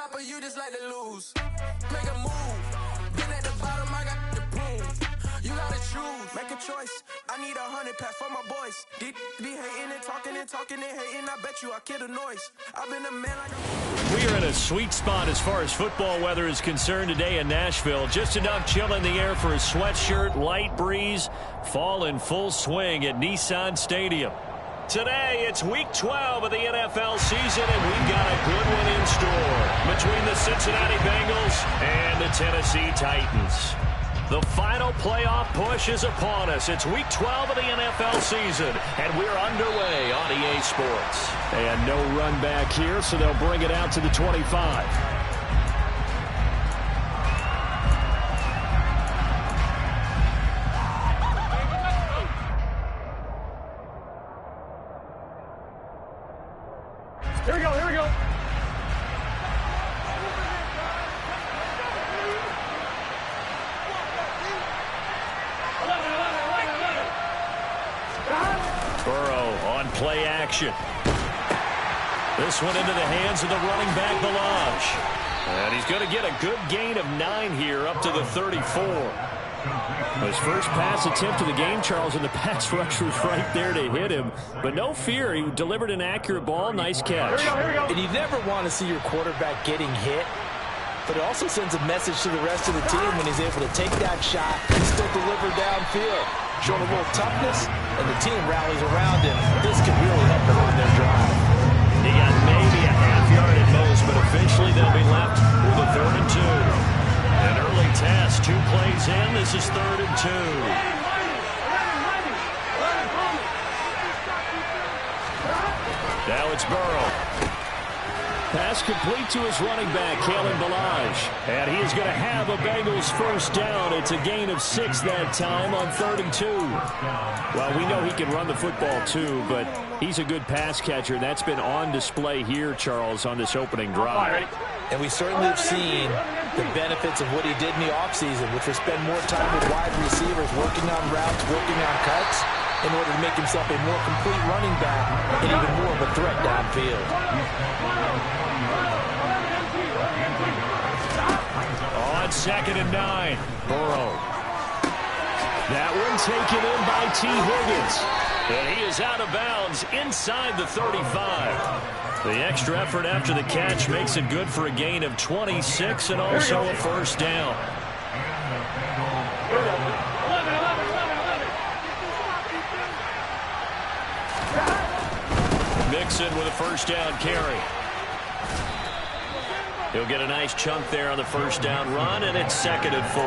top, or you just like to lose. Make a move. Been at the bottom, I got the prove. You gotta choose, make a choice. I need 100 pack for my boys. Be hating and talking and talking and hating. I bet you I kill the noise. I've been a man like a... We are in a sweet spot as far as football weather is concerned today in Nashville. Just enough chill in the air for a sweatshirt, light breeze, fall in full swing at Nissan Stadium. Today, it's Week 12 of the NFL season, and we've got a good one in store between the Cincinnati Bengals and the Tennessee Titans. The final playoff push is upon us. It's Week 12 of the NFL season, and we're underway on EA Sports. And no run back here, so they'll bring it out to the 25. Here we go, here we go. Burrow on play action. This one into the hands of the running back, Ballage. And he's going to get a good gain of 9 here up to the 34. His first pass attempt of the game, Charles, and the pass rush was right there to hit him. But no fear, he delivered an accurate ball. Nice catch. Here we go, here we go. And you never want to see your quarterback getting hit, but it also sends a message to the rest of the team when he's able to take that shot and still deliver downfield. Showing a little toughness, and the team rallies around him. This could really help them on their drive. He got maybe a half yard at most, but eventually they'll be left with a 3rd and 2. An early test, 2 plays in. This is 3rd and 2. Now it's Burrow. Pass complete to his running back, Kalen Ballage. And he is going to have a Bengals first down. It's a gain of 6 that time on 3rd and 2. Well, we know he can run the football too, but he's a good pass catcher. That's been on display here, Charles, on this opening drive. And we certainly have seen the benefits of what he did in the offseason, which was spend more time with wide receivers, working on routes, working on cuts, in order to make himself a more complete running back and even more of a threat downfield. On 2nd and 9, Burrow. That one taken in by T. Higgins. And he is out of bounds inside the 35. The extra effort after the catch makes it good for a gain of 26 and also a first down. Mixon with a first down carry. He'll get a nice chunk there on the first down run, and it's 2nd and 4.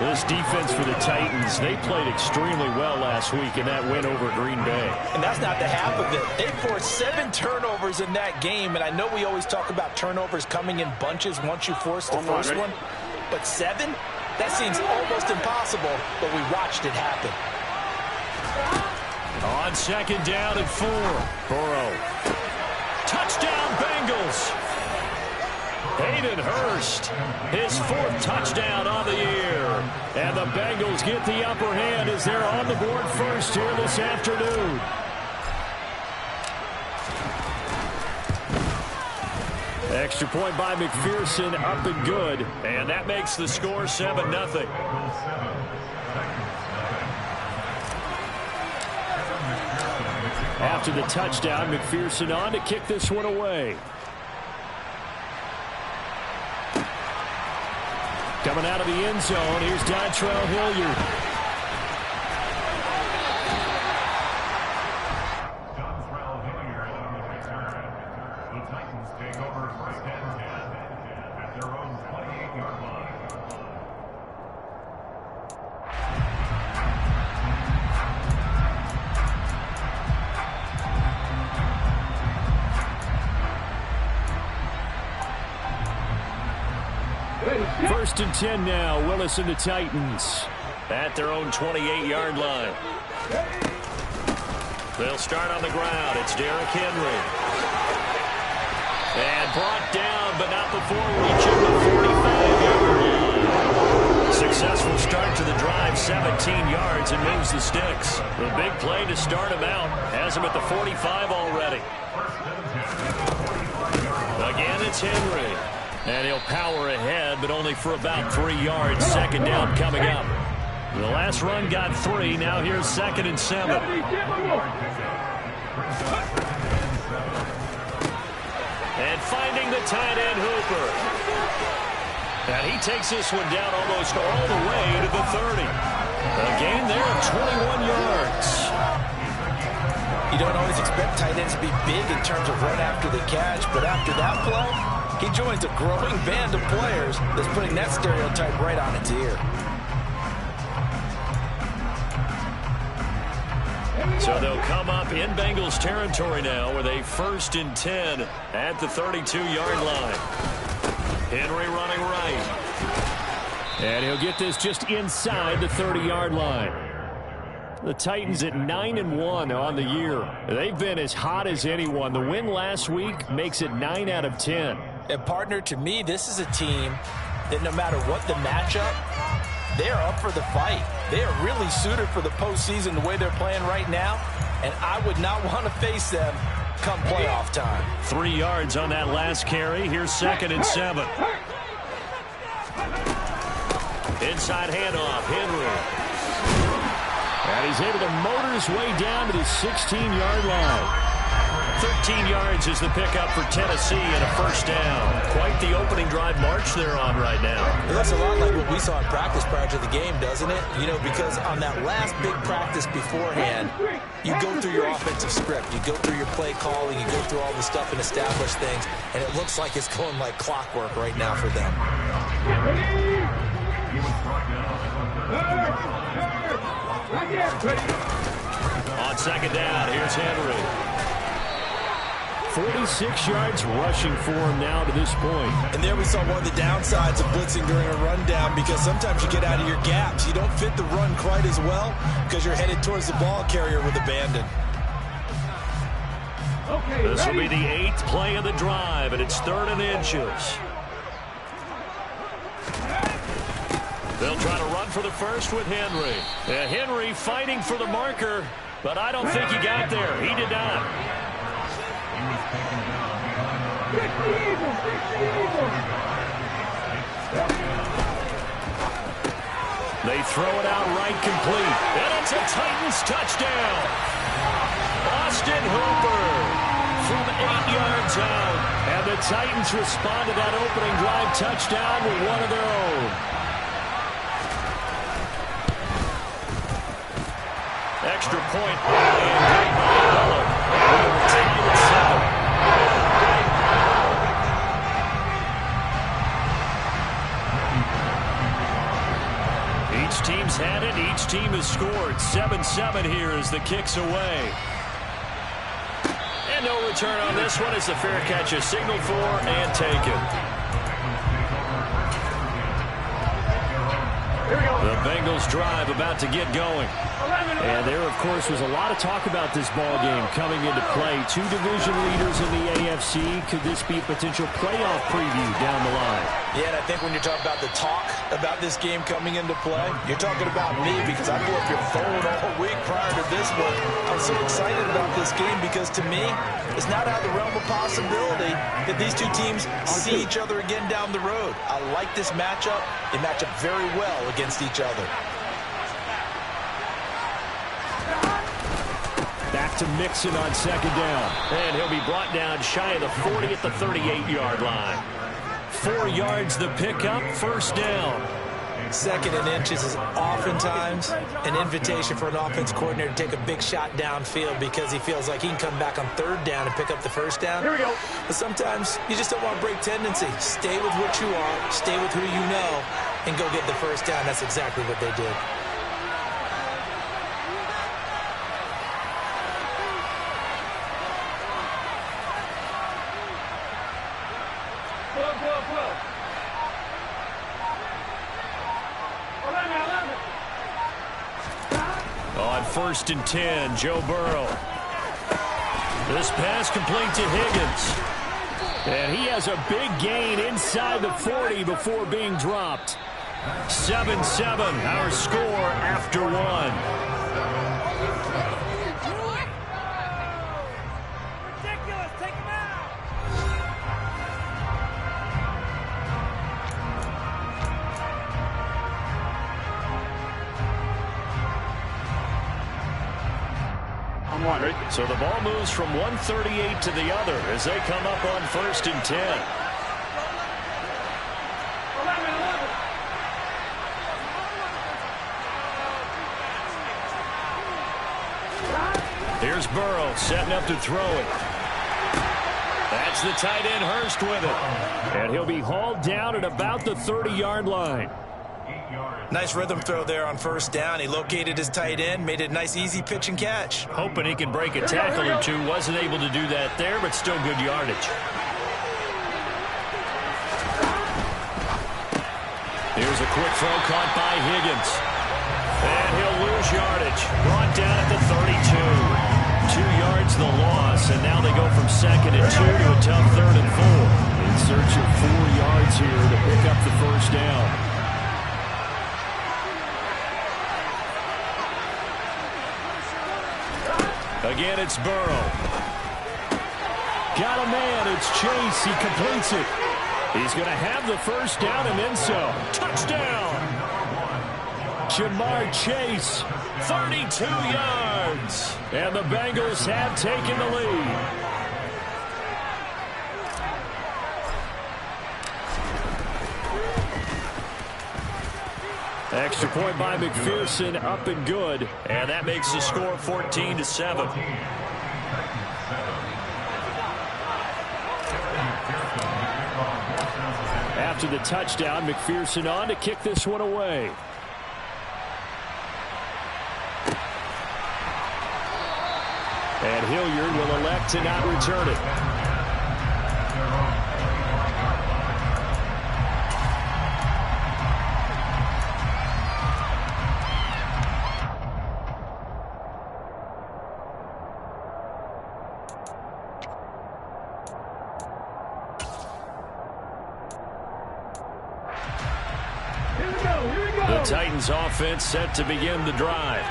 This defense for the Titans, they played extremely well last week in that win over Green Bay. And that's not the half of it. They forced 7 turnovers in that game, and I know we always talk about turnovers coming in bunches once you force the first one. But 7? That seems almost impossible, but we watched it happen. On 2nd down and 4, Burrow. Touchdown, Bengals! Hayden Hurst, his 4th touchdown on the year. And the Bengals get the upper hand as they're on the board first here this afternoon. Extra point by McPherson, up and good. And that makes the score 7-0. After the touchdown, McPherson on to kick this one away. Coming out of the end zone, here's Dontrell Hilliard. Dontrell Hilliard on the return. The Titans take over 1st and 10 at their own 28-yard line. First and 10 now, Willis and the Titans at their own 28-yard line. They'll start on the ground. It's Derrick Henry. And brought down, but not before reaching the 45-yard line. Successful start to the drive, 17 yards, and moves the sticks. The big play to start him out. Has him at the 45 already. Again, it's Henry. And he'll power ahead, but only for about 3 yards. Second down coming up. The last run got 3. Now here's 2nd and 7. And finding the tight end, Hooper. And he takes this one down almost all the way to the 30. A gain there of 21 yards. You don't always expect tight ends to be big in terms of run after the catch, but after that play, he joins a growing band of players that's putting that stereotype right on its ear. So they'll come up in Bengals territory now with a 1st and 10 at the 32-yard line. Henry running right. And he'll get this just inside the 30-yard line. The Titans at 9-1 on the year. They've been as hot as anyone. The win last week makes it 9 out of 10. And partner, to me, this is a team that no matter what the matchup, they are up for the fight. They are really suited for the postseason the way they're playing right now, and I would not want to face them come playoff time. 3 yards on that last carry. Here's 2nd and 7. Inside handoff, Henry. And he's able to motor his way down to the 16-yard line. 13 yards is the pickup for Tennessee and a 1st down. Quite the opening drive march they're on right now. It looks a lot like what we saw in practice prior to the game, doesn't it? You know, because on that last big practice beforehand, you go through your offensive script. You go through your play calling. You go through all the stuff and establish things. And it looks like it's going like clockwork right now for them. On 2nd down, here's Henry. 46 yards rushing for him now to this point. And there we saw one of the downsides of blitzing during a rundown, because sometimes you get out of your gaps. You don't fit the run quite as well because you're headed towards the ball carrier with abandon. This will be the 8th play of the drive, and it's 3rd and inches. They'll try to run for the first with Henry. Henry fighting for the marker, but I don't think he got there. He did not. They throw it out right complete. And it's a Titans touchdown. Austin Hooper from 8 yards out. And the Titans respond to that opening drive touchdown with one of their own. Extra point. Each team's had it. Each team has scored. 7-7 here as the kick's away. And no return on this one as the fair catch is signaled for and taken. The Bengals drive about to get going. And there, of course, was a lot of talk about this ball game coming into play. 2 division leaders in the AFC. Could this be a potential playoff preview down the line? Yeah, and I think when you're talking about the talk about this game coming into play, you're talking about me, because I blew up your phone all week prior to this one. I'm so excited about this game because, to me, it's not out of the realm of possibility that these two teams see each other again down the road. I like this matchup. They match up very well against each other. Back to Mixon on 2nd down. And he'll be brought down shy of the 40 at the 38-yard line. 4 yards the pickup, 1st down. 2nd and inches is oftentimes an invitation for an offense coordinator to take a big shot downfield because he feels like he can come back on 3rd down and pick up the 1st down. Here we go. But sometimes you just don't want to break tendency. Stay with what you are, stay with who you know, and go get the 1st down. That's exactly what they did. On 1st and 10, Joe Burrow. This pass complete to Higgins. And he has a big gain inside the 40 before being dropped. 7-7, our score after 1. So the ball moves from 138 to the other as they come up on 1st and 10. Here's Burrow setting up to throw it. That's the tight end Hurst with it. And he'll be hauled down at about the 30-yard line. Nice rhythm throw there on 1st down. He located his tight end, made it a nice easy pitch and catch. Hoping he can break a tackle or two. Wasn't able to do that there, but still good yardage. Here's a quick throw caught by Higgins. And he'll lose yardage. Brought down at the 32. 2 yards the loss, and now they go from 2nd and 2 to a tough 3rd and 4. In search of 4 yards here to pick up the 1st down. Again, it's Burrow. Got a man. It's Chase. He completes it. He's going to have the 1st down and then so. Touchdown! Jamar Chase, 32 yards. And the Bengals have taken the lead. Extra point by McPherson, up and good. And that makes the score 14-7. After the touchdown, McPherson on to kick this one away. And Hilliard will elect to not return it. The Titans offense set to begin the drive.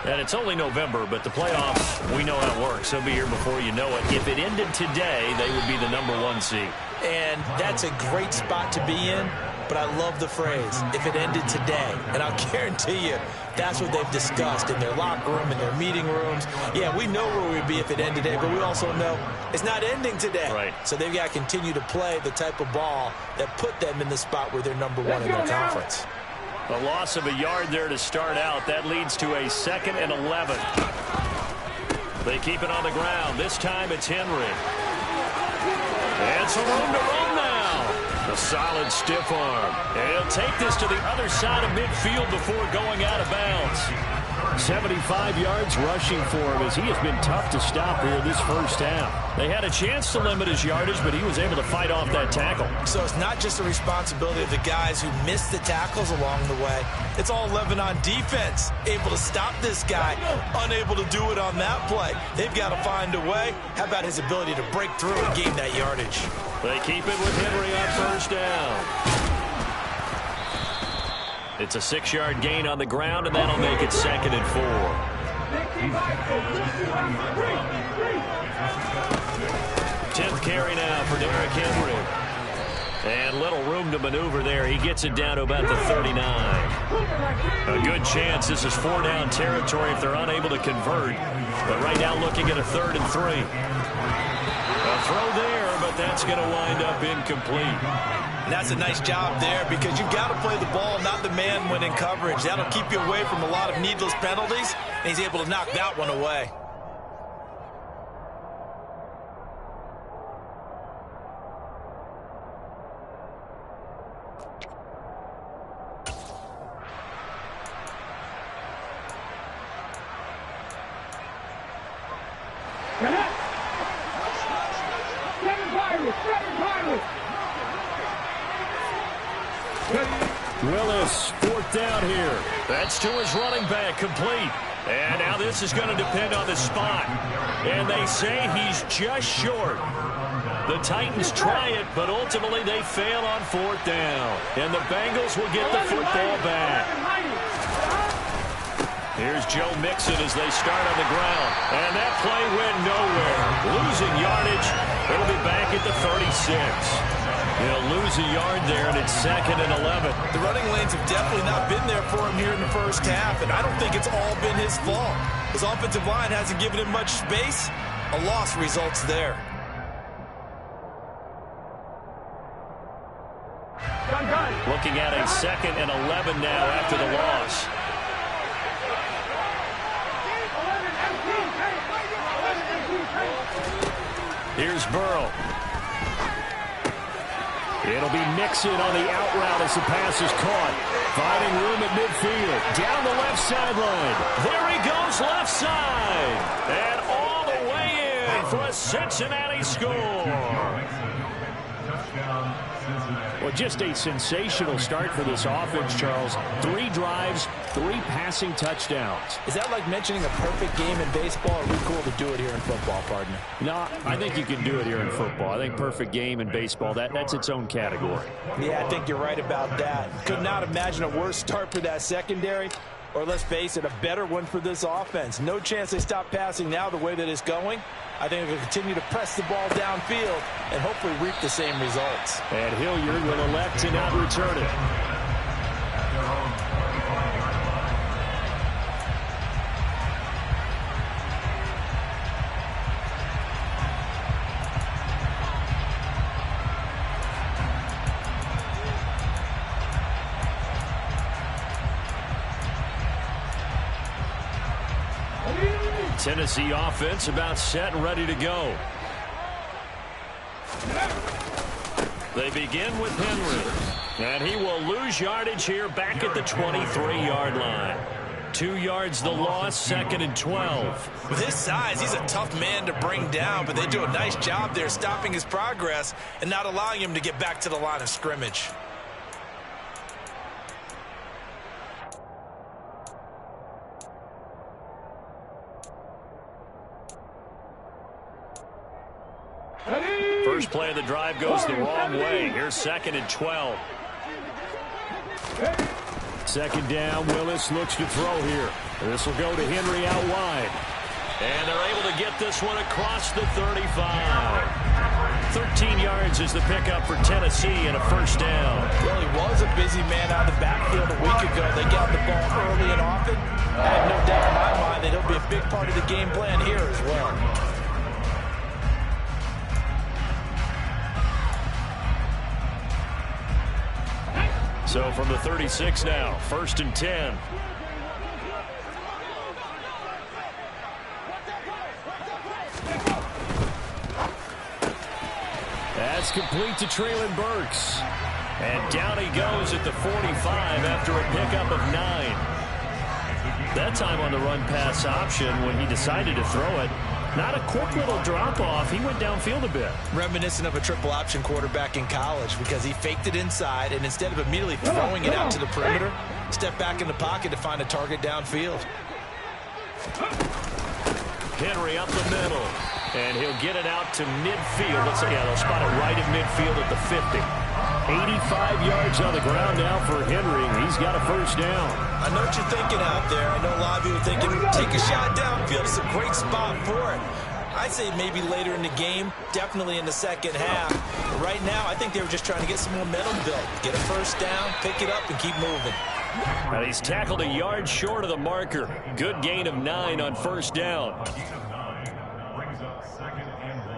And it's only November, but the playoffs, we know how it works. They'll be here before you know it. If it ended today, they would be the #1 seed. And that's a great spot to be in, but I love the phrase, if it ended today. And I'll guarantee you, that's what they've discussed in their locker room, in their meeting rooms. Yeah, we know where we'd be if it ended today, but we also know it's not ending today. Right. So they've got to continue to play the type of ball that put them in the spot where they're #1 in their conference. A loss of a yard there to start out. That leads to a 2nd and 11. They keep it on the ground. This time it's Henry. And some room to run now. A solid stiff arm. And he'll take this to the other side of midfield before going out of bounds. 75 yards rushing for him as he has been tough to stop here this 1st half. They had a chance to limit his yardage, but he was able to fight off that tackle. So it's not just the responsibility of the guys who missed the tackles along the way. It's all Lebanon defense, able to stop this guy, unable to do it on that play. They've got to find a way. How about his ability to break through and gain that yardage? They keep it with Henry on 1st down. It's a 6-yard gain on the ground, and that'll make it 2nd and 4. 10th carry now for Derrick Henry. And little room to maneuver there. He gets it down to about the 39. A good chance this is 4-down territory if they're unable to convert. But right now looking at a 3rd and 3. A throw there, but that's going to wind up incomplete. And that's a nice job there because you've got to play the ball, not the man when in coverage. That'll keep you away from a lot of needless penalties, and he's able to knock that one away. Willis, 4th down here. That's to his running back, complete. And now this is going to depend on the spot. And they say he's just short. The Titans try it, but ultimately they fail on 4th down. And the Bengals will get the football back. Here's Joe Mixon as they start on the ground. And that play went nowhere. Losing yardage. It'll be back at the 36. He'll lose a yard there, and it's 2nd and 11. The running lanes have definitely not been there for him here in the first half, and I don't think it's all been his fault. His offensive line hasn't given him much space. A loss results there. Looking at a 2nd and 11 now after the loss. Here's Burrow. It'll be Mixon on the out route as the pass is caught. Finding room at midfield. Down the left sideline. There he goes, left side. And all the way in for a Cincinnati score. Touchdown, Cincinnati. Well, just a sensational start for this offense, Charles. 3 drives, 3 passing touchdowns. Is that like mentioning a perfect game in baseball, or are we cool to do it here in football, partner? No, I think you can do it here in football. I think perfect game in baseball, that's its own category. Yeah, I think you're right about that. Could not imagine a worse start for that secondary, or let's face it, a better one for this offense. No chance they stop passing now the way that it's going. I think they'll continue to press the ball downfield and hopefully reap the same results. And Hilliard will elect to not return it. Tennessee offense about set and ready to go. They begin with Henry. And he will lose yardage here back at the 23-yard line. 2 yards the loss, 2nd and 12. With his size, he's a tough man to bring down, but they do a nice job there stopping his progress and not allowing him to get back to the line of scrimmage. First play of the drive goes the wrong way. Here's 2nd and 12. 2nd down, Willis looks to throw here. This will go to Henry out wide. And they're able to get this one across the 35. 13 yards is the pickup for Tennessee and a first down. Well, he was a busy man out of the backfield a week ago. They got the ball early and often. I have no doubt in my mind that he'll be a big part of the game plan here as well. So from the 36 now, 1st and 10. That's complete to Treylon Burks. And down he goes at the 45 after a pickup of 9. That time on the run pass option when he decided to throw it. Not a quick little drop-off. He went downfield a bit. Reminiscent of a triple option quarterback in college because he faked it inside, and instead of immediately throwing it out to the perimeter, stepped back in the pocket to find a target downfield. Henry up the middle. And he'll get it out to midfield. Let's say, yeah, they'll spot it right at midfield at the 50. 85 yards on the ground now for Henry. He's got a first down. I know what you're thinking out there. I know a lot of you are thinking, take a shot downfield. It's a great spot for it. I'd say maybe later in the game, definitely in the second half. But right now, I think they were just trying to get some momentum built. Get a first down, pick it up, and keep moving. And he's tackled a yard short of the marker. Good gain of 9 on first down. Brings up 2nd and 1.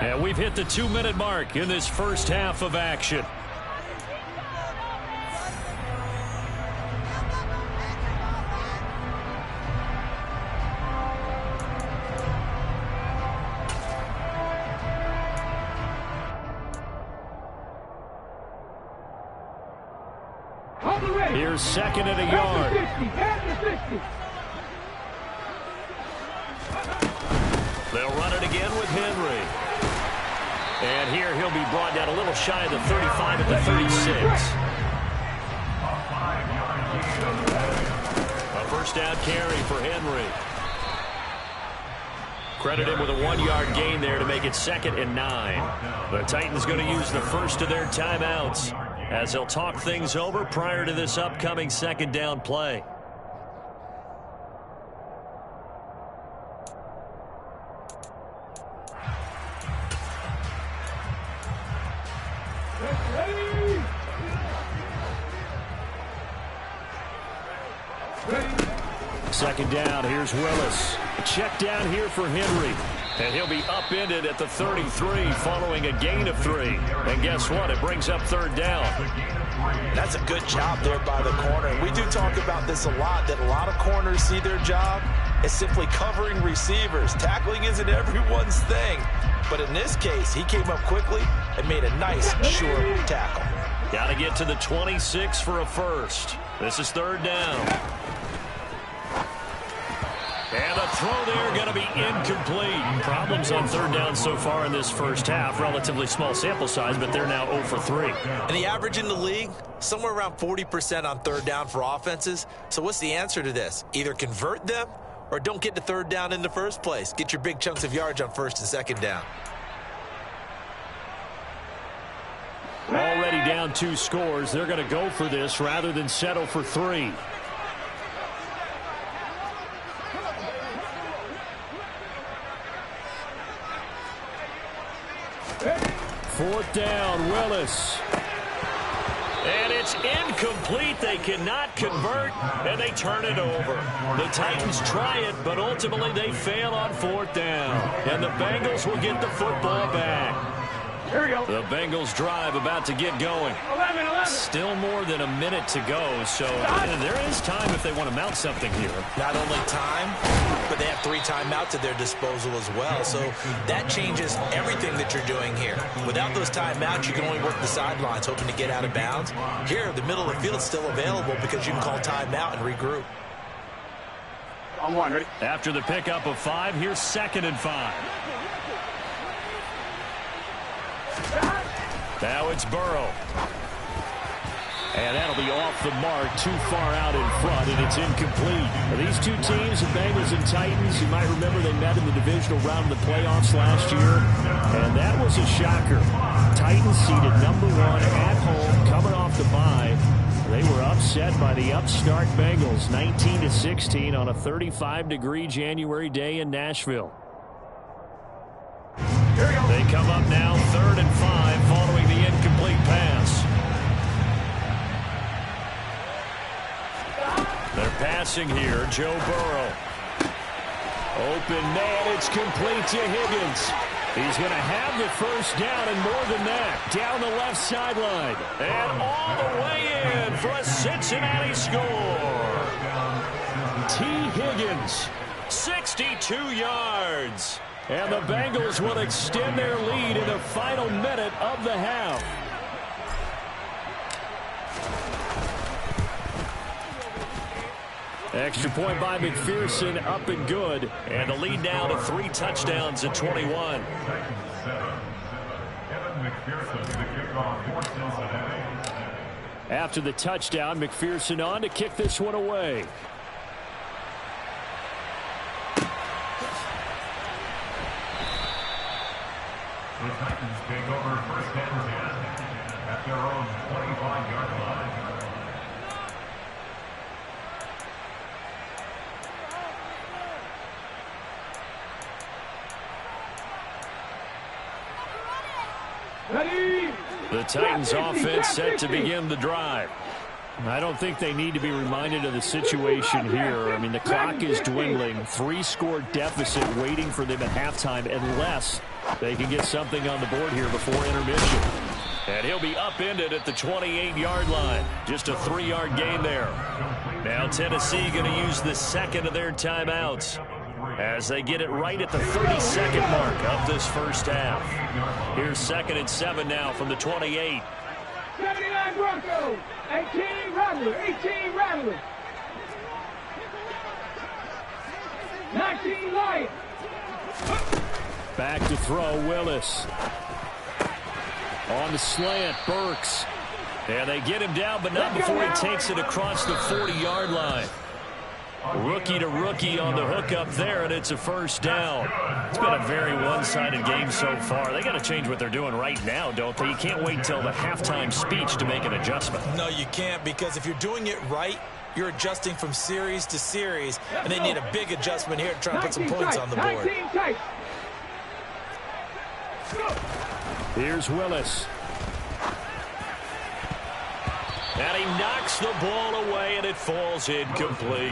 And we've hit the 2-minute mark in this first half of action. Here's 2nd and a yard. They'll run it again with Henry. And here he'll be brought down a little shy of the 35 at the 36. A first down carry for Henry. Credit him with a 1-yard gain there to make it 2nd and 9. The Titans going to use the first of their timeouts as they'll talk things over prior to this upcoming 2nd down play. Second down, here's Willis. Check down here for Henry. And he'll be upended at the 33 following a gain of 3. And guess what? It brings up third down. That's a good job there by the corner. And we do talk about this a lot, that a lot of corners see their job as simply covering receivers. Tackling isn't everyone's thing. But in this case, he came up quickly and made a nice, sure tackle. Got to get to the 26 for a first. This is third down. And the throw there going to be incomplete. Problems on third down so far in this first half. Relatively small sample size, but they're now 0 for 3. And the average in the league, somewhere around 40% on third down for offenses. So what's the answer to this? Either convert them or don't get to third down in the first place. Get your big chunks of yards on first and second down. Already down 2 scores. They're going to go for this rather than settle for 3. Fourth down, Willis. And it's incomplete. They cannot convert, and they turn it over. The Titans try it, but ultimately they fail on fourth down. And the Bengals will get the football back. Here we go. The Bengals drive about to get going. 11. Still more than a minute to go, so there is time if they want to mount something here. Not only time, but they have 3 timeouts at their disposal as well. So that changes everything that you're doing here. Without those timeouts, you can only work the sidelines, hoping to get out of bounds. Here, the middle of the field is still available because you can call timeout and regroup. On 1, ready? After the pickup of 5, here's 2nd and 5. Now it's Burrow. And that'll be off the mark, too far out in front, and it's incomplete. These two teams, the Bengals and Titans, you might remember they met in the divisional round of the playoffs last year, and that was a shocker. Titans seeded number 1 at home, coming off the bye. They were upset by the upstart Bengals, 19-16 on a 35-degree January day in Nashville. They come up now 3rd and 5 following the incomplete pass. They're passing here. Joe Burrow. Open man. It's complete to Higgins. He's going to have the first down and more than that. Down the left sideline. And all the way in for a Cincinnati score. T. Higgins. 62 yards. And the Bengals will extend their lead in the final minute of the half. Extra point by McPherson, up and good. And the lead now to 3 touchdowns at 21. Evan McPherson, the kickoff for Cincinnati. After the touchdown, McPherson on to kick this one away. The Titans take over first and 10 at their own 25-yard line. Ready? The Titans offense set to begin the drive. I don't think they need to be reminded of the situation here. I mean, the clock is dwindling. 3-score deficit waiting for them at halftime unless they can get something on the board here before intermission. And he'll be upended at the 28-yard line. Just a 3-yard gain there. Now Tennessee going to use the 2nd of their timeouts as they get it right at the 30-second mark of this first half. Here's 2nd and 7 now from the 28. 79 Broncos, 18 Rattler, 18 Rattler. 19 Lions. Back to throw, Willis. On the slant, Burks. And they get him down, but not before he takes it across the 40-yard line. Rookie to rookie on the hook up there, and it's a first down. It's been a very one-sided game so far. They got to change what they're doing right now, don't they? You can't wait until the halftime speech to make an adjustment. No, you can't, because if you're doing it right, you're adjusting from series to series, and they need a big adjustment here to try and put some points on the board. Here's Willis. And he knocks the ball away, and it falls incomplete.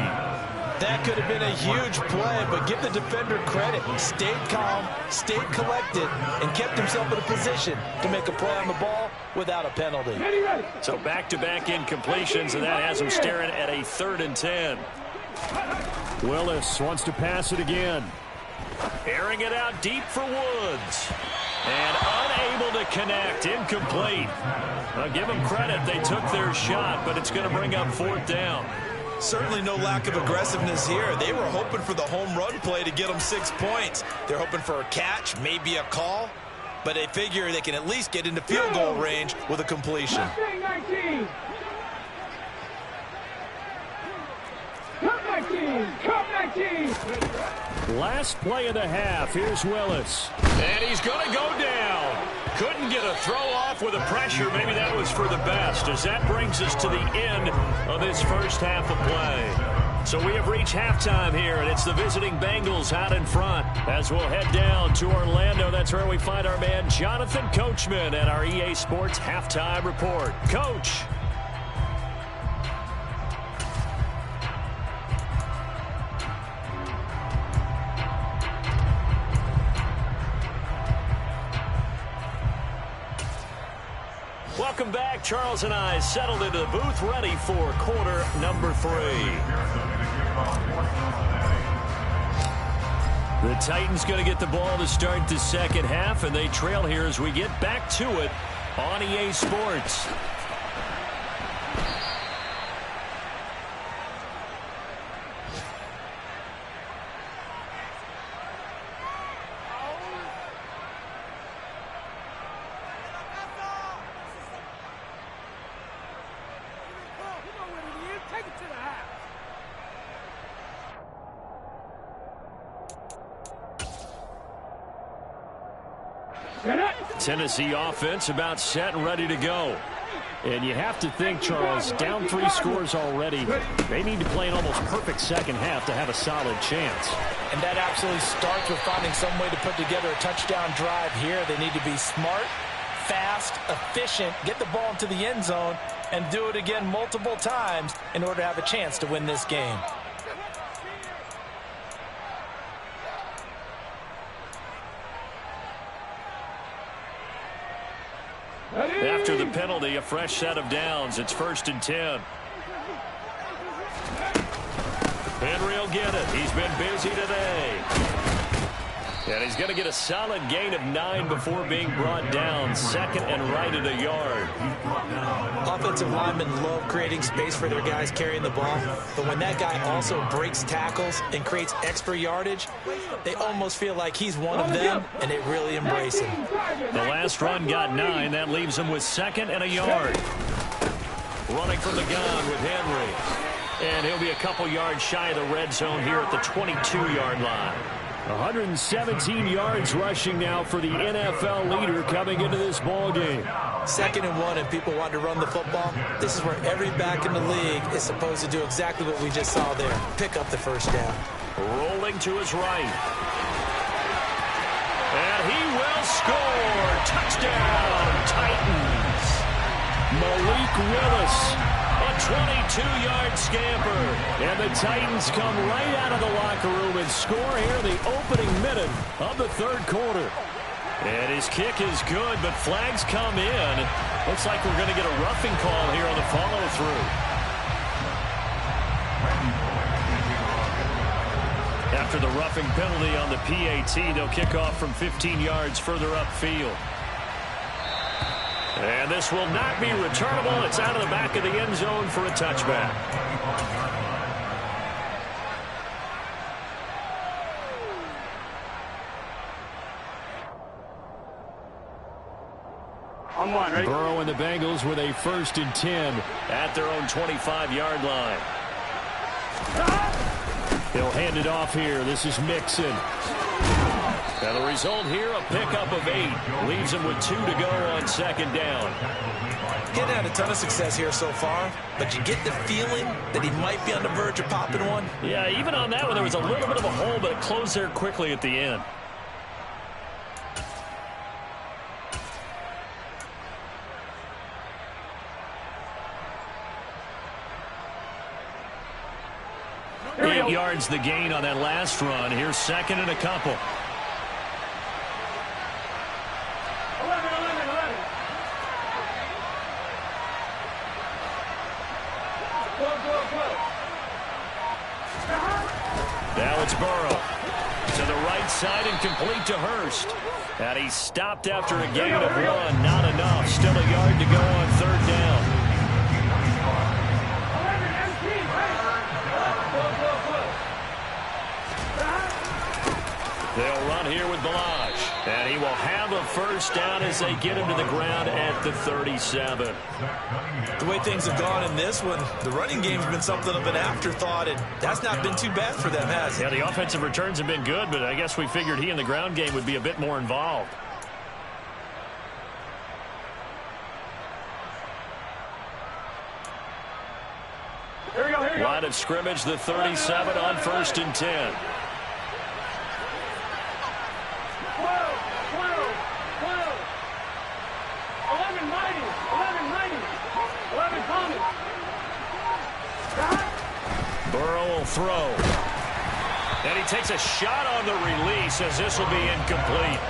That could have been a huge play, but give the defender credit. Stayed calm, stayed collected, and kept himself in a position to make a play on the ball without a penalty. So back-to-back incompletions, and that has him staring at a 3rd and 10. Willis wants to pass it again. Airing it out deep for Woods. And unable to connect. Incomplete. I'll give them credit. They took their shot, but it's going to bring up 4th down. Certainly no lack of aggressiveness here. They were hoping for the home run play to get them 6 points. They're hoping for a catch, maybe a call, but they figure they can at least get into field goal range with a completion. 19. Last play of the half. Here's Willis. And he's going to go down. Couldn't get a throw off with the pressure. Maybe that was for the best, as that brings us to the end of this first half of play. So we have reached halftime here, and it's the visiting Bengals out in front. As we'll head down to Orlando, that's where we find our man Jonathan Coachman at our EA Sports Halftime Report. Coach. Welcome back. Charles and I settled into the booth, ready for quarter number 3. The Titans going to get the ball to start the second half, and they trail here as we get back to it on EA Sports. Tennessee offense about set and ready to go. And you have to think, Charles, down 3 scores already. They need to play an almost perfect second half to have a solid chance. And that absolutely starts with finding some way to put together a touchdown drive here. They need to be smart, fast, efficient, get the ball into the end zone, and do it again multiple times in order to have a chance to win this game. After the penalty, a fresh set of downs. It's 1st and 10. Henry will get it. He's been busy today. And he's going to get a solid gain of 9 before being brought down. 2nd and right at a yard. Offensive linemen love creating space for their guys carrying the ball, but when that guy also breaks tackles and creates extra yardage, they almost feel like he's one of them, and they really embrace him. The last run got 9. That leaves him with 2nd and a yard. Running from the gun with Henry. And he'll be a couple yards shy of the red zone here at the 22-yard line. 117 yards rushing now for the NFL leader coming into this ball game. 2nd and 1, and people want to run the football. This is where every back in the league is supposed to do exactly what we just saw there. Pick up the first down. Rolling to his right. And he will score. Touchdown, Titans. Malik Willis. A 22-yard scamper. And the Titans come right out of the locker room and score here in the opening minute of the 3rd quarter. And his kick is good, but flags come in. Looks like we're going to get a roughing call here on the follow-through. After the roughing penalty on the PAT, they'll kick off from 15 yards further upfield. And this will not be returnable. It's out of the back of the end zone for a touchback. Burrow and the Bengals with a 1st and 10 at their own 25-yard line. He'll hand it off here. This is Mixon. And the result here, a pickup of 8. Leaves him with 2 to go on 2nd down. Getting had a ton of success here so far, but you get the feeling that he might be on the verge of popping one. Yeah, even on that one, there was a little bit of a hole, but it closed there quickly at the end. 8 yards the gain on that last run. Here's second and a couple. Now it's Burrow. To the right side and complete to Hurst. And he stopped after a gain of 1. Not enough. Still a yard to go on third down. They'll run here with Ballage. And he will have a first down as they get him to the ground at the 37. The way things have gone in this one, the running game's been something of an afterthought, and that's not been too bad for them, has it? Yeah, the offensive returns have been good, but I guess we figured he in the ground game would be a bit more involved. Line of scrimmage, the 37 on 1st and 10. Burrow will throw. And he takes a shot on the release as this will be incomplete.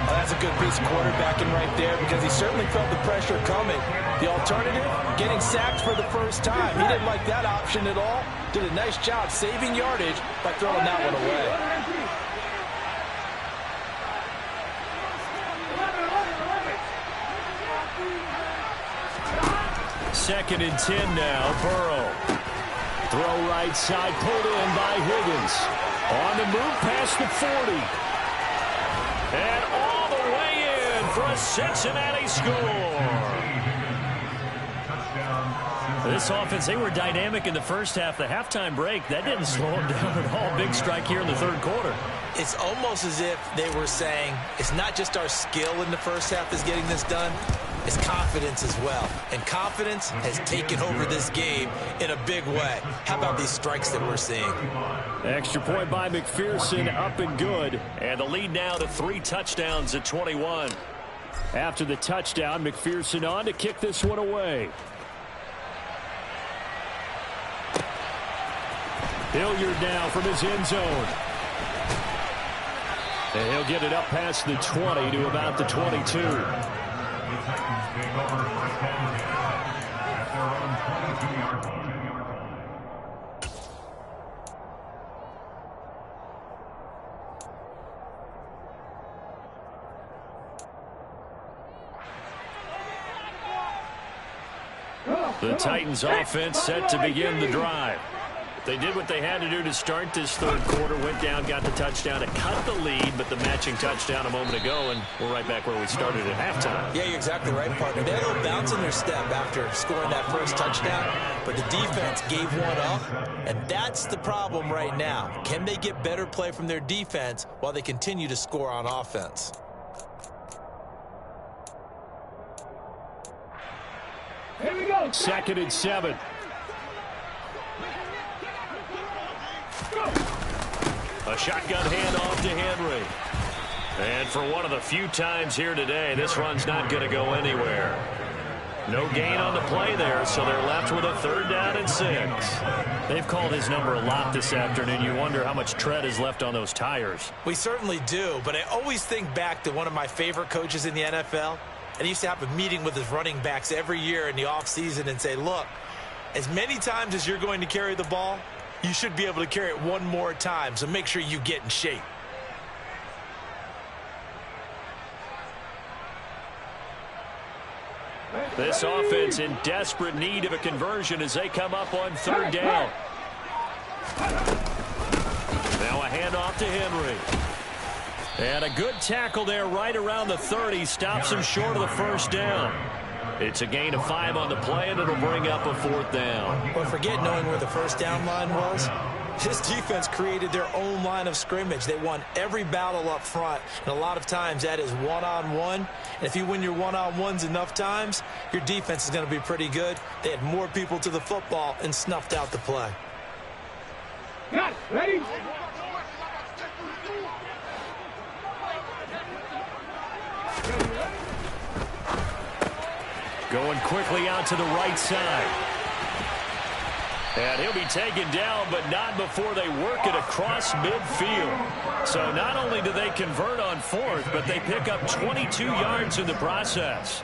Well, that's a good piece of quarterbacking right there because he certainly felt the pressure coming. The alternative, getting sacked for the first time. He didn't like that option at all. Did a nice job saving yardage by throwing that one away. Second and 10 now, Burrow. Throw right side, pulled in by Higgins. On the move past the 40. And all the way in for a Cincinnati score. This offense, they were dynamic in the first half. The halftime break, that didn't slow them down at all. Big strike here in the third quarter. It's almost as if they were saying, it's not just our skill in the first half that's getting this done. It's confidence as well. And confidence has taken over this game in a big way. How about these strikes that we're seeing? Extra point by McPherson, up and good. And the lead now to 3 touchdowns at 21. After the touchdown, McPherson on to kick this one away. Hilliard now from his end zone. And he'll get it up past the 20 to about the 22. The Titans take over first and 10 at their own 22-yard line. The Titans offense set to begin the drive. They did what they had to do to start this third quarter, went down, got the touchdown to cut the lead, but the matching touchdown a moment ago, and we're right back where we started at halftime. Yeah, you're exactly right, partner. They had a little bounce in their step after scoring that first touchdown, but the defense gave one up, and that's the problem right now. Can they get better play from their defense while they continue to score on offense? Here we go. 2nd and 7. A shotgun handoff to Henry. And for one of the few times here today, this run's not going to go anywhere. No gain on the play there, so they're left with a 3rd down and 6. They've called his number a lot this afternoon. You wonder how much tread is left on those tires. We certainly do, but I always think back to one of my favorite coaches in the NFL. And he used to have a meeting with his running backs every year in the offseason and say, look, as many times as you're going to carry the ball, you should be able to carry it one more time, so make sure you get in shape. This offense in desperate need of a conversion as they come up on 3rd down. Now a handoff to Henry. And a good tackle there right around the 30. Stops him short of the 1st down. It's a gain of 5 on the play, and it'll bring up a 4th down. But forget knowing where the 1st down line was. This defense created their own line of scrimmage. They won every battle up front, and a lot of times that is one-on-one. And if you win your one-on-ones enough times, your defense is going to be pretty good. They had more people to the football and snuffed out the play. Got it. Ready? Going quickly out to the right side. And he'll be taken down, but not before they work it across midfield. So not only do they convert on fourth, but they pick up 22 yards in the process.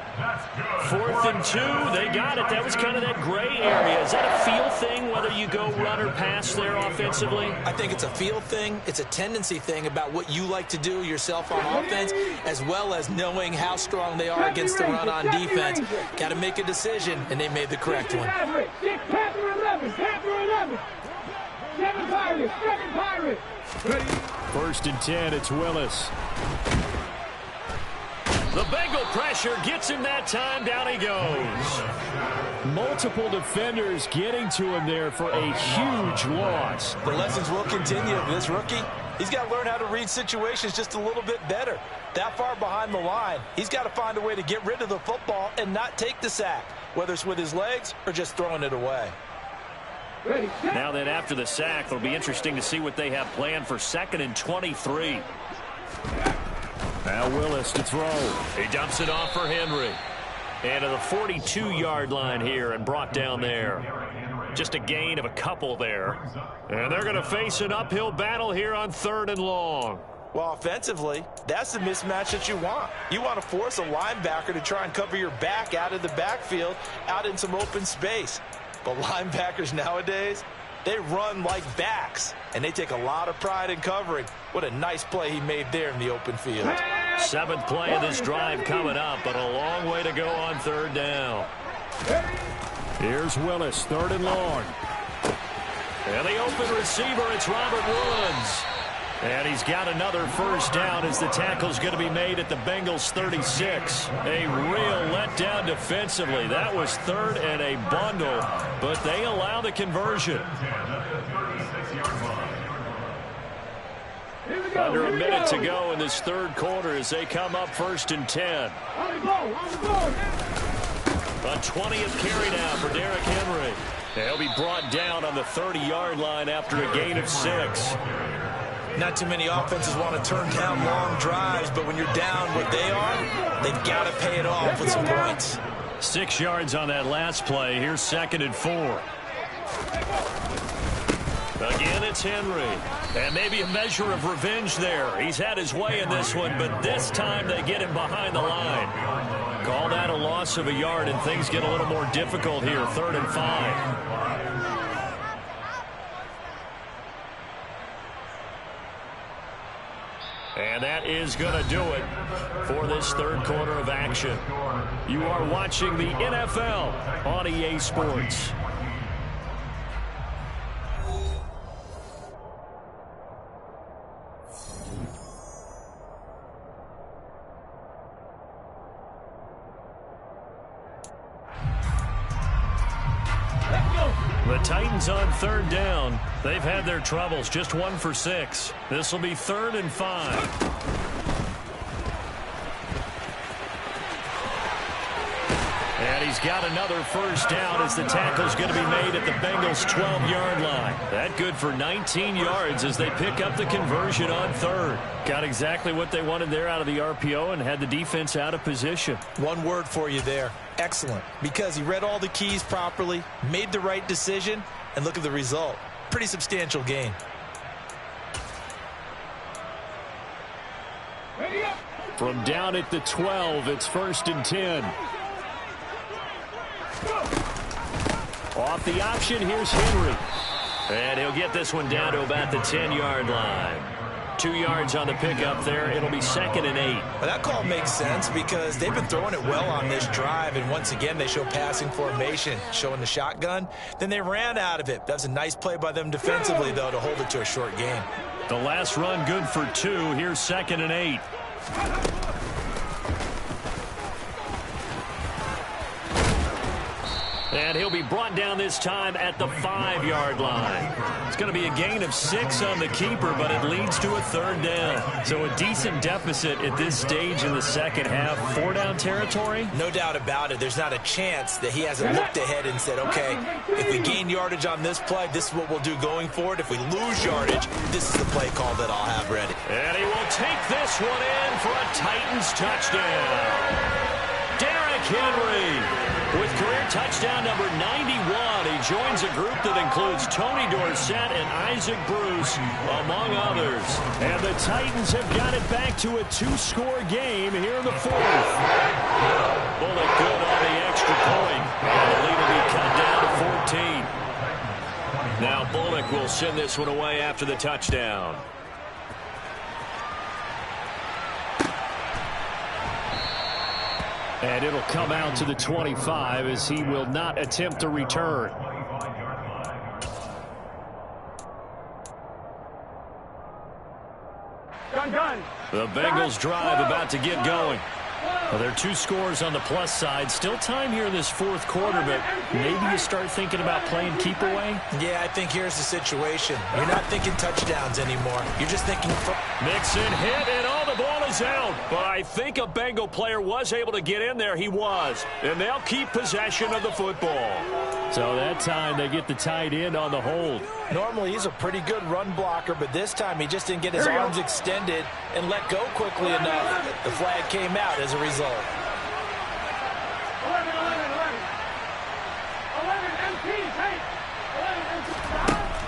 4th and 2, they got it. That was kind of that gray area. Is that a feel thing, whether you go run or pass there offensively? I think it's a feel thing. It's a tendency thing about what you like to do yourself on offense, as well as knowing how strong they are against the run on defense. Got to make a decision, and they made the correct one. 1st and 10, it's Willis. The Bengal pressure gets him that time. Down he goes. Multiple defenders getting to him there for a huge loss. The lessons will continue. This rookie, he's got to learn how to read situations just a little bit better. That far behind the line, he's got to find a way to get rid of the football and not take the sack, whether it's with his legs or just throwing it away. Now then, after the sack, it'll be interesting to see what they have planned for 2nd and 23. Now Willis to throw. He dumps it off for Henry. And to the 42-yard line here and brought down there. Just a gain of a couple there. And they're going to face an uphill battle here on 3rd and long. Well, offensively, that's the mismatch that you want. You want to force a linebacker to try and cover your back out of the backfield, out in some open space. But linebackers nowadays, they run like backs, and they take a lot of pride in covering. What a nice play he made there in the open field. 7th play of this drive coming up, but a long way to go on 3rd down. Here's Willis, 3rd and long. And the open receiver, it's Robert Woods. And he's got another 1st down as the tackle's going to be made at the Bengals 36. A real letdown defensively. That was 3rd and a bundle, but they allow the conversion. Under a minute to go in this 3rd quarter as they come up 1st and 10. A 20th carry now for Derrick Henry. He'll be brought down on the 30-yard line after a gain of 6. Not too many offenses want to turn down long drives, but when you're down what they are, they've got to pay it off with some points. 6 yards on that last play. Here's 2nd and 4. Again, it's Henry. And maybe a measure of revenge there. He's had his way in this one, but this time they get him behind the line. Call that a loss of a yard, and things get a little more difficult here. 3rd and 5. And that is going to do it for this 3rd quarter of action. You are watching the NFL on EA Sports. The Titans on 3rd down. They've had their troubles, just 1 for 6. This will be 3rd and 5. And he's got another 1st down as the tackle's going to be made at the Bengals' 12-yard line. That good for 19 yards as they pick up the conversion on 3rd. Got exactly what they wanted there out of the RPO and had the defense out of position. One word for you there. Excellent. Because he read all the keys properly, made the right decision, and look at the result. Pretty substantial gain. From down at the 12, it's 1st and 10. Off the option, here's Henry. And he'll get this one down to about the 10-yard line. 2 yards on the pickup there. It'll be 2nd and 8. Well, that call makes sense because they've been throwing it well on this drive, and once again they show passing formation, showing the shotgun. Then they ran out of it. That was a nice play by them defensively, though, to hold it to a short gain. The last run good for 2. Here's 2nd and 8. And he'll be brought down this time at the 5-yard line. It's going to be a gain of 6 on the keeper, but it leads to a 3rd down. So a decent deficit at this stage in the second half. 4-down territory? No doubt about it. There's not a chance that he hasn't looked ahead and said, okay, if we gain yardage on this play, this is what we'll do going forward. If we lose yardage, this is the play call that I'll have ready. And he will take this one in for a Titans touchdown. Derrick Henry With career touchdown number 91, he joins a group that includes Tony Dorsett and Isaac Bruce, among others. And the Titans have got it back to a 2-score game here in the fourth. Bullock good on the extra point. And the lead will be cut down to 14. Now Bullock will send this one away after the touchdown. And it'll come out to the 25 as he will not attempt to return. The Bengals drive about to get going. Well, there are 2 scores on the plus side. Still time here in this fourth quarter, but maybe you start thinking about playing keep away? Yeah, I think here's the situation. You're not thinking touchdowns anymore. You're just thinking... Mixon hit, and all the ball is out. But I think a Bengal player was able to get in there. He was. And they'll keep possession of the football. So that time they get the tight end on the hold. Normally he's a pretty good run blocker, but this time he just didn't get his arms extended and let go quickly enough. The flag came out as a result. 11,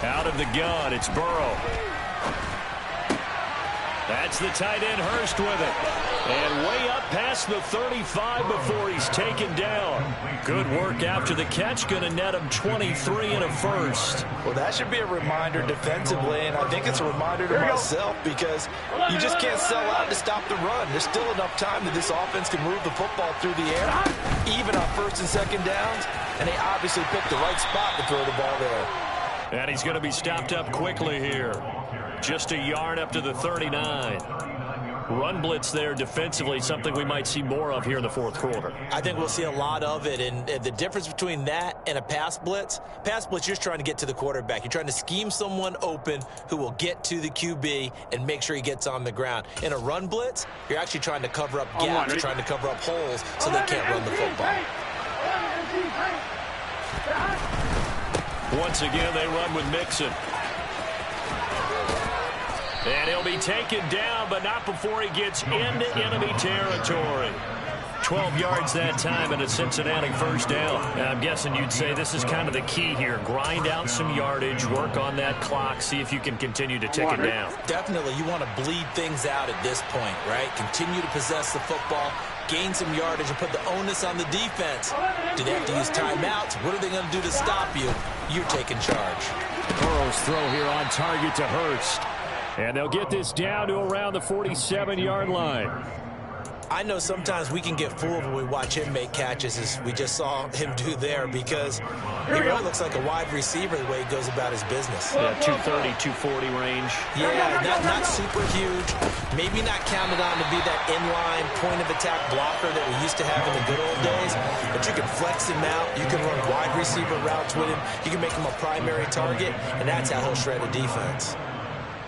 Out of the gun, it's Burrow. That's the tight end, Hurst, with it. And way up past the 35 before he's taken down. Good work after the catch. Going to net him 23 and a first. Well, that should be a reminder defensively, and I think it's a reminder to myself because you just can't sell out to stop the run. There's still enough time that this offense can move the football through the air, even on first and second downs, and they obviously picked the right spot to throw the ball there. And he's going to be stopped up quickly here. Just a yard up to the 39. Run blitz there defensively, something we might see more of here in the fourth quarter. I think we'll see a lot of it, and the difference between that and a pass blitz, you're just trying to get to the quarterback. You're trying to scheme someone open who will get to the QB and make sure he gets on the ground. In a run blitz, you're actually trying to cover up gaps, you're trying to cover up holes so they can't run the football. Once again, they run with Mixon. And he'll be taken down, but not before he gets into enemy territory. 12 yards that time and a Cincinnati first down. And I'm guessing you'd say this is kind of the key here. Grind out some yardage, work on that clock, see if you can continue to tick it down. Definitely, you want to bleed things out at this point, right? Continue to possess the football, gain some yardage, and put the onus on the defense. Do they have to use timeouts? What are they going to do to stop you? You're taking charge. Burrow's throw here on target to Hurst. And they'll get this down to around the 47-yard line. I know sometimes we can get fooled when we watch him make catches, as we just saw him do there, because he really looks like a wide receiver the way he goes about his business. Yeah, 230, 240 range. Yeah, not super huge. Maybe not counted on to be that inline point-of-attack blocker that we used to have in the good old days, but you can flex him out. You can run wide receiver routes with him. You can make him a primary target, and that's how he'll shred a defense.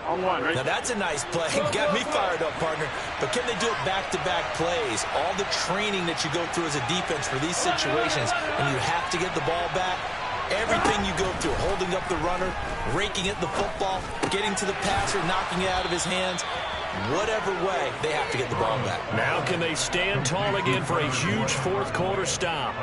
Now that's a nice play. Got me fired up, partner. But can they do it back-to-back plays? All the training that you go through as a defense for these situations, and you have to get the ball back. Everything you go through, holding up the runner, raking at the football, getting to the passer, knocking it out of his hands. Whatever way, they have to get the ball back. Now can they stand tall again for a huge fourth quarter stop?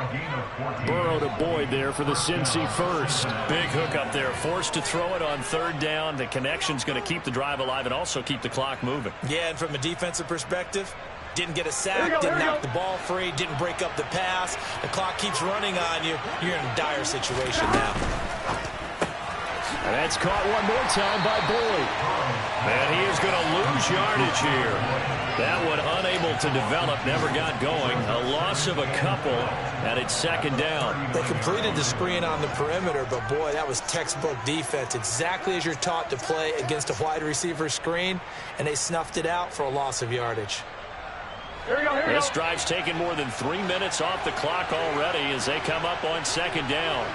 Burrow to Boyd there for the Cincy first. Big hook up there, forced to throw it on third down. The connection's going to keep the drive alive and also keep the clock moving. Yeah, and from a defensive perspective, didn't get a sack, didn't knock the ball free, didn't break up the pass. The clock keeps running on you. You're in a dire situation now. And that's caught one more time by Boyd. And he is going to lose yardage here. That one unable to develop, never got going. A loss of a couple, and it's second down. They completed the screen on the perimeter, but boy, that was textbook defense. Exactly as you're taught to play against a wide receiver screen, and they snuffed it out for a loss of yardage. This drive's taken more than 3 minutes off the clock already as they come up on second down.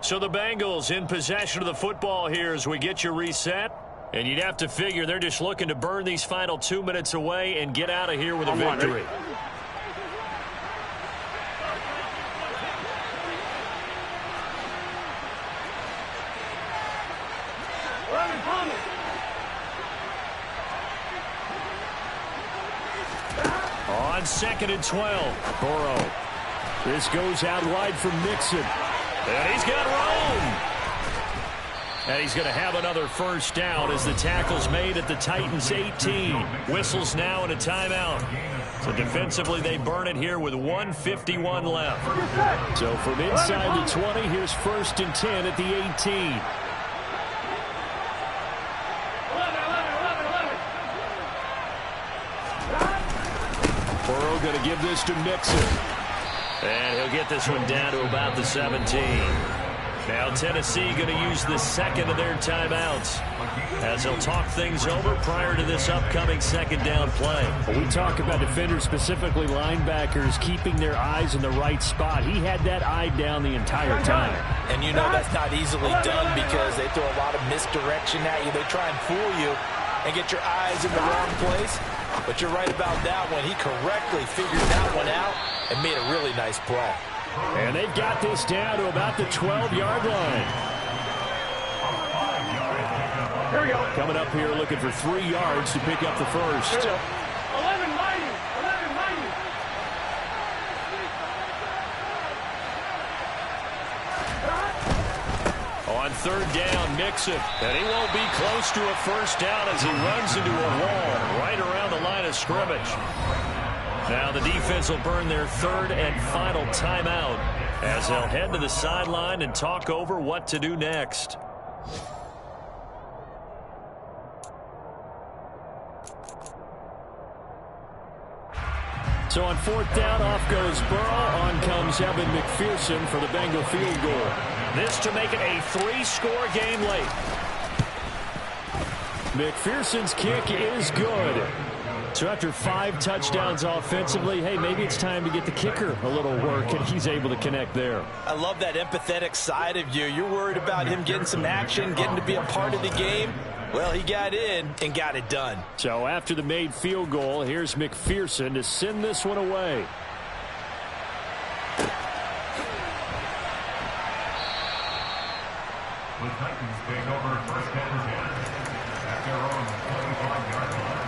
So the Bengals in possession of the football here as we get you reset. And you'd have to figure they're just looking to burn these final 2 minutes away and get out of here with a victory. On 2nd and 12, Burrow. This goes out wide from Mixon. And he's got room. And he's going to have another first down as the tackle's made at the Titans' 18. Whistles now and a timeout. So defensively, they burn it here with 1:51 left. So from inside the 20, here's 1st and 10 at the 18. Burrow going to give this to Mixon. And he'll get this one down to about the 17. Now Tennessee going to use the second of their timeouts as they'll talk things over prior to this upcoming second down play. We talk about defenders, specifically linebackers, keeping their eyes in the right spot. He had that eye down the entire time. And you know that's not easily done because they throw a lot of misdirection at you. They try and fool you and get your eyes in the wrong place. But you're right about that one. He correctly figured that one out and made a really nice play. And they've got this down to about the 12-yard line. Here we go. Coming up here looking for 3 yards to pick up the first. 11 mighty. On 3rd down, Mixon. And he won't be close to a first down as he runs into a wall right around the line of scrimmage. Now the defense will burn their 3rd and final timeout as they'll head to the sideline and talk over what to do next. So on 4th down, off goes Burrow. On comes Evan McPherson for the Bengal field goal. This to make it a 3-score game late. McPherson's kick is good. So after 5 touchdowns offensively, hey, maybe it's time to get the kicker a little work, and he's able to connect there. I love that empathetic side of you. You're worried about him getting some action, getting to be a part of the game. Well, he got in and got it done. So after the made field goal, here's McPherson to send this one away. The Titans take over 1st and 10 at their own 25-yard line.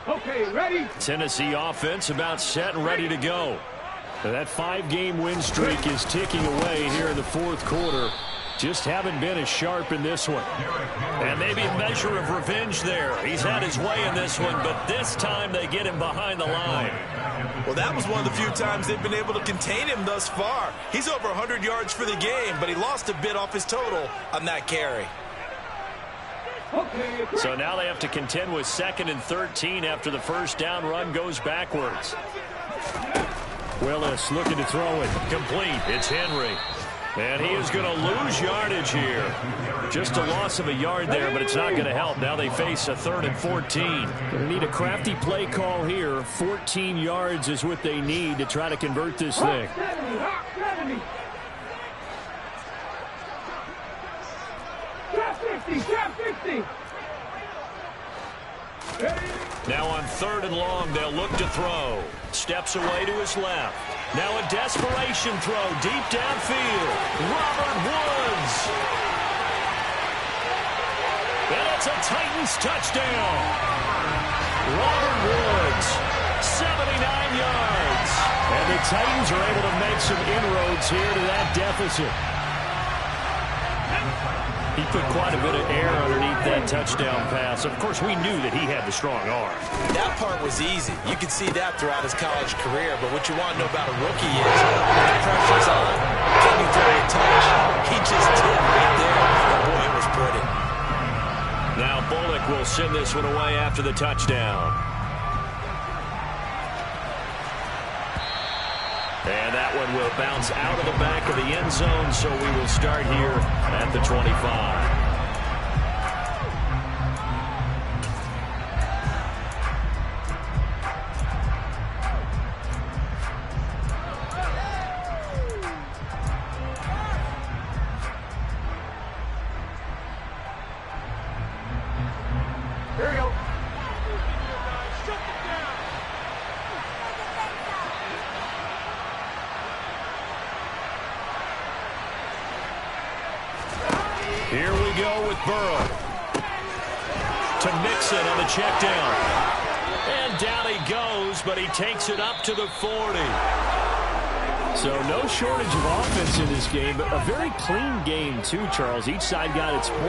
Okay, ready? Tennessee offense about set and ready to go. That 5-game win streak is ticking away here in the 4th quarter. Just haven't been as sharp in this one. And maybe a measure of revenge there. He's had his way in this one, but this time they get him behind the line. Well, that was one of the few times they've been able to contain him thus far. He's over 100 yards for the game, but he lost a bit off his total on that carry. So now they have to contend with 2nd and 13 after the first down run goes backwards. Willis looking to throw it. Complete. It's Henry. And he is going to lose yardage here. Just a loss of a yard there, but it's not going to help. Now they face a 3rd and 14. Going to need a crafty play call here. 14 yards is what they need to try to convert this thing. Now on 3rd and long, they'll look to throw. Steps away to his left. Now a desperation throw deep downfield. Robert Woods. And it's a Titans touchdown. Robert Woods, 79 yards. And the Titans are able to make some inroads here to that deficit. He put quite a bit of air underneath that touchdown pass. Of course, we knew that he had the strong arm. That part was easy. You could see that throughout his college career. But what you want to know about a rookie is when the pressure's on, can you throw a touch? He just tipped right there. And boy, it was pretty. Now Bullock will send this one away after the touchdown. And that one will bounce out of the back of the end zone, so we will start here at the 25. Here we go with Burrow. To Mixon on the check down. And down he goes, but he takes it up to the 40. So no shortage of offense in this game, but a very clean game too, Charles. Each side got its point.